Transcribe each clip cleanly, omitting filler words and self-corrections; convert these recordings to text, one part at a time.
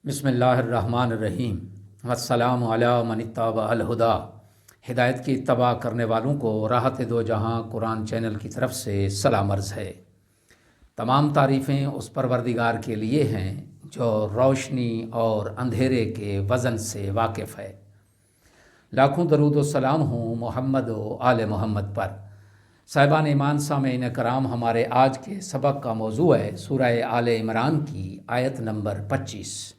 بسم اللہ الرحمن الرحیم۔ السلام علی من اتبع الہدیٰ۔ ہدایت کی اتباع کرنے والوں کو راحت دو جہاں قرآن چینل کی طرف سے سلام عرض ہے۔ تمام تعریفیں اس پروردگار کے لیے ہیں جو روشنی اور اندھیرے کے وزن سے واقف ہے۔ لاکھوں درود و سلام ہوں محمد و آل محمد پر۔ صاحبان ایمان سامعین کرام، ہمارے آج کے سبق کا موضوع ہے سورہ آل عمران کی آیت نمبر 25۔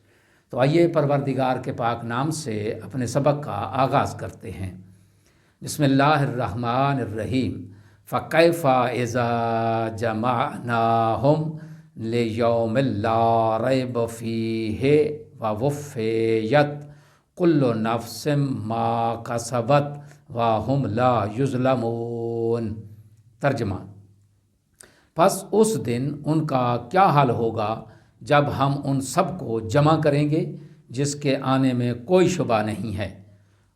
تو آئیے پروردگار کے پاک نام سے اپنے سبق کا آغاز کرتے ہیں۔ بسم اللہ الرحمن الرحیم۔ فَكَيْفَ إِذَا جَمَعْنَاهُمْ لِيَوْمٍ لَا رَيْبَ فِيهِ وَوُفِّيَتْ كُلُّ نَفْسٍ مَا كَسَبَتْ وَهُمْ لَا يُظْلَمُونَ۔ ترجمہ: پس اس دن ان کا کیا حال ہوگا جب ہم ان سب کو جمع کریں گے جس کے آنے میں کوئی شبہ نہیں ہے،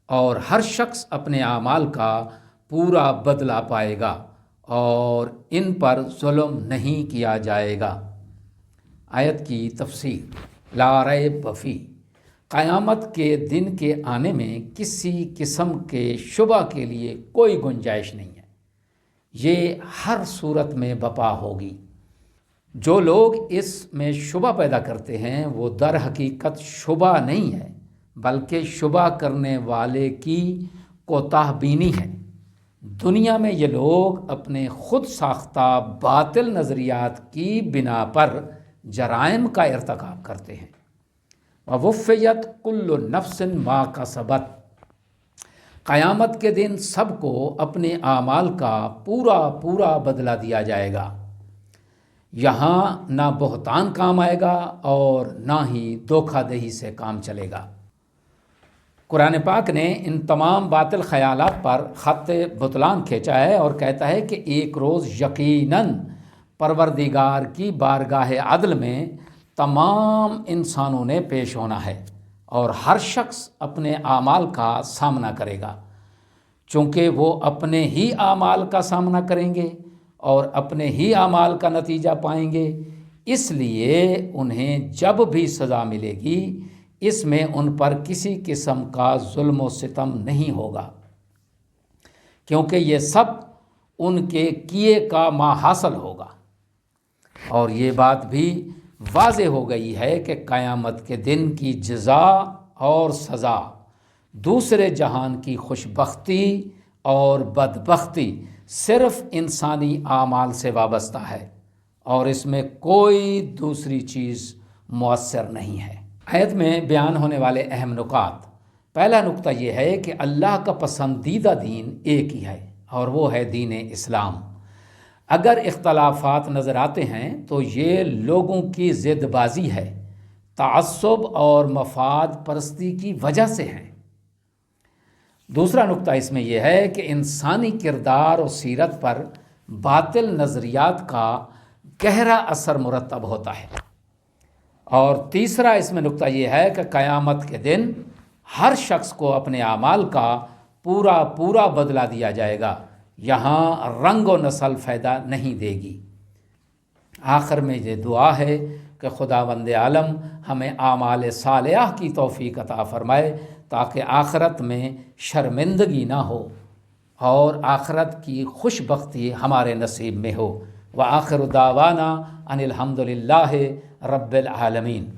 اور ہر شخص اپنے اعمال کا پورا بدلہ پائے گا اور ان پر ظلم نہیں کیا جائے گا۔ آیت کی تفسیر۔ لا ریب فی، قیامت کے دن کے آنے میں کسی قسم کے شبہ کے لیے کوئی گنجائش نہیں ہے۔ یہ ہر صورت میں بپا ہوگی۔ جو لوگ اس میں شبہ پیدا کرتے ہیں وہ در حقیقت شبہ نہیں ہے بلکہ شبہ کرنے والے کی کوتاہ بینی ہے۔ دنیا میں یہ لوگ اپنے خود ساختہ باطل نظریات کی بنا پر جرائم کا ارتکاب کرتے ہیں۔ وَوُفِّيَتْ كُلُّ نَفْسٍ مَا كَسَبَتْ، قیامت کے دن سب کو اپنے اعمال کا پورا بدلہ دیا جائے گا۔ یہاں نہ بہتان کام آئے گا اور نہ ہی دھوکہ دہی سے کام چلے گا۔ قرآن پاک نے ان تمام باطل خیالات پر خط بطلان کھینچا ہے اور کہتا ہے کہ ایک روز یقیناً پروردگار کی بارگاہ عدل میں تمام انسانوں نے پیش ہونا ہے اور ہر شخص اپنے اعمال کا سامنا کرے گا۔ چونکہ وہ اپنے ہی اعمال کا سامنا کریں گے اور اپنے ہی اعمال کا نتیجہ پائیں گے، اس لیے انہیں جب بھی سزا ملے گی اس میں ان پر کسی قسم کا ظلم و ستم نہیں ہوگا، کیونکہ یہ سب ان کے کیے کا ما حاصل ہوگا۔ اور یہ بات بھی واضح ہو گئی ہے کہ قیامت کے دن کی جزا اور سزا دوسرے جہان کی خوشبختی اور بدبختی صرف انسانی اعمال سے وابستہ ہے اور اس میں کوئی دوسری چیز مؤثر نہیں ہے۔ آیت میں بیان ہونے والے اہم نکات۔ پہلا نکتہ یہ ہے کہ اللہ کا پسندیدہ دین ایک ہی ہے اور وہ ہے دین اسلام۔ اگر اختلافات نظر آتے ہیں تو یہ لوگوں کی ضد بازی ہے، تعصب اور مفاد پرستی کی وجہ سے ہے۔ دوسرا نکتہ اس میں یہ ہے کہ انسانی کردار و سیرت پر باطل نظریات کا گہرا اثر مرتب ہوتا ہے۔ اور تیسرا اس میں نکتہ یہ ہے کہ قیامت کے دن ہر شخص کو اپنے اعمال کا پورا بدلہ دیا جائے گا، یہاں رنگ و نسل فائدہ نہیں دے گی۔ آخر میں یہ دعا ہے کہ خداوند عالم ہمیں اعمال صالحہ کی توفیق عطا فرمائے تاکہ آخرت میں شرمندگی نہ ہو اور آخرت کی خوش بختی ہمارے نصیب میں ہو۔ وآخر دعوانا ان الحمد للہ رب العالمین۔